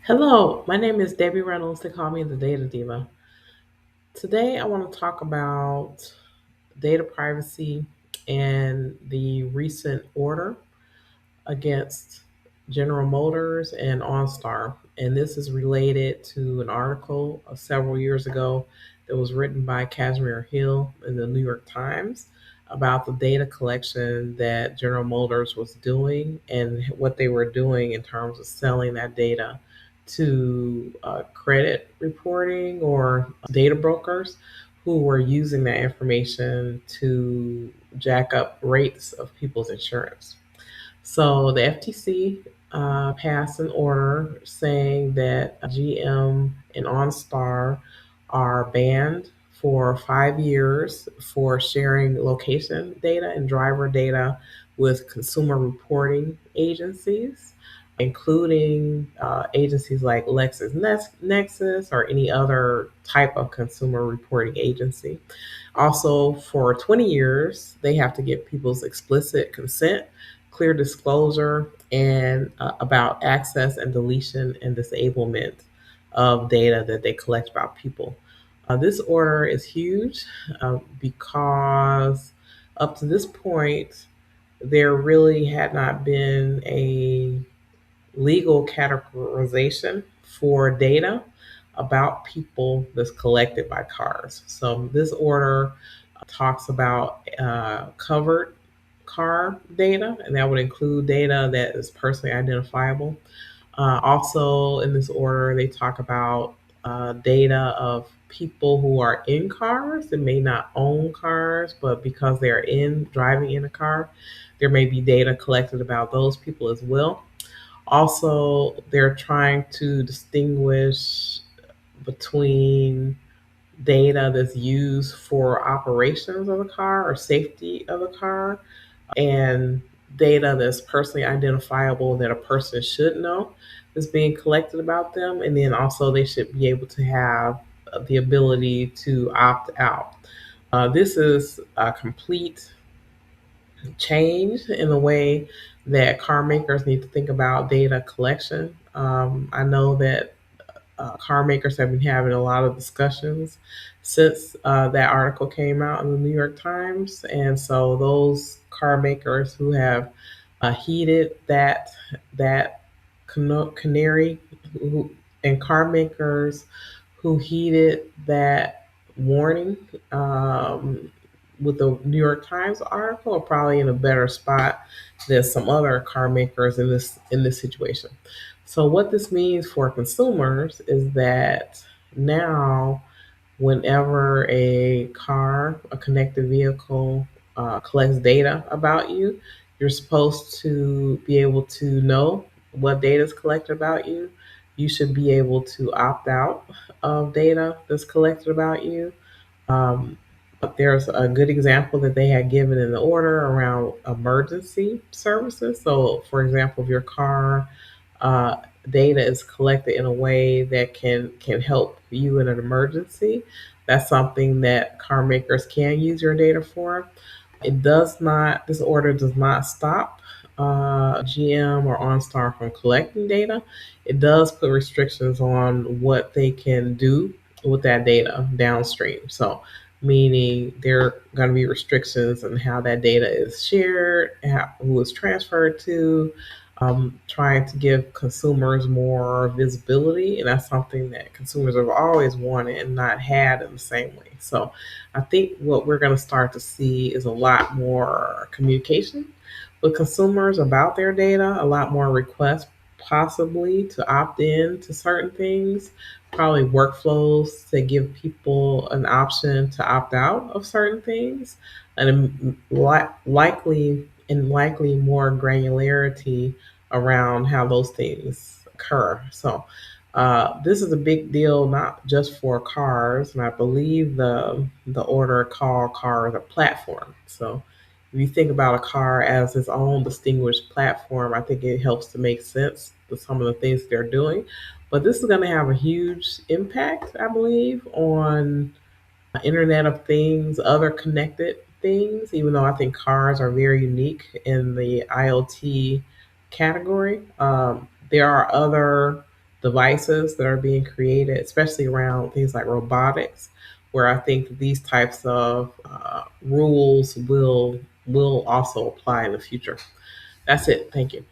Hello, my name is Debbie Reynolds. They call me the Data Diva. Today, I want to talk about data privacy and the recent order against General Motors and Onstar. And this is related to an article several years ago that was written by Kashmir Hill in the New York Times about the data collection that General Motors was doing and what they were doing in terms of selling that data to credit reporting or data brokers who were using that information to jack up rates of people's insurance. So the FTC passed an order saying that GM and OnStar are banned for 5 years for sharing location data and driver data with consumer reporting agencies, including agencies like LexisNexis or any other type of consumer reporting agency. Also, for 20 years, they have to get people's explicit consent, clear disclosure, and about access and deletion and disablement of data that they collect about people. This order is huge because up to this point, there really had not been a legal categorization for data about people that's collected by cars. So this order talks about covered car data, and that would include data that is personally identifiable. Also, in this order, they talk about data of people who are in cars and may not own cars, but because they're in driving in a car, there may be data collected about those people as well. Also, they're trying to distinguish between data that's used for operations of a car or safety of a car and data that's personally identifiable that a person should know is being collected about them. And then also, they should be able to have the ability to opt out. This is a complete change in the way that car makers need to think about data collection. I know that car makers have been having a lot of discussions since that article came out in the New York Times, and so those car makers who have heeded that canary, who, and car makers who heeded that warning with the New York Times article are probably in a better spot than some other car makers in this situation. So what this means for consumers is that now, whenever a car, a connected vehicle, collects data about you, you're supposed to be able to know what data is collected about you. You should be able to opt out of data that's collected about you. Um, there's a good example that they had given in the order around emergency services. So, for example, if your car uh, data is collected in a way that can help you in an emergency, that's something that car makers can use your data for. It does not. This order does not stop GM or OnStar from collecting data. It does put restrictions on what they can do with that data downstream. So, meaning there are going to be restrictions on how that data is shared, who is transferred to, trying to give consumers more visibility. And that's something that consumers have always wanted and not had in the same way. So I think what we're going to start to see is a lot more communication with consumers about their data, a lot more requests possibly to opt in to certain things, probably workflows to give people an option to opt out of certain things, and likely more granularity around how those things occur. So this is a big deal, not just for cars, and I believe the order called cars a platform. So if you think about a car as its own distinguished platform, I think it helps to make sense to some of the things they're doing. But this is going to have a huge impact, I believe, on Internet of Things, other connected things, even though I think cars are very unique in the IoT category. There are other devices that are being created, especially around things like robotics, where I think these types of rules will also apply in the future. That's it. Thank you.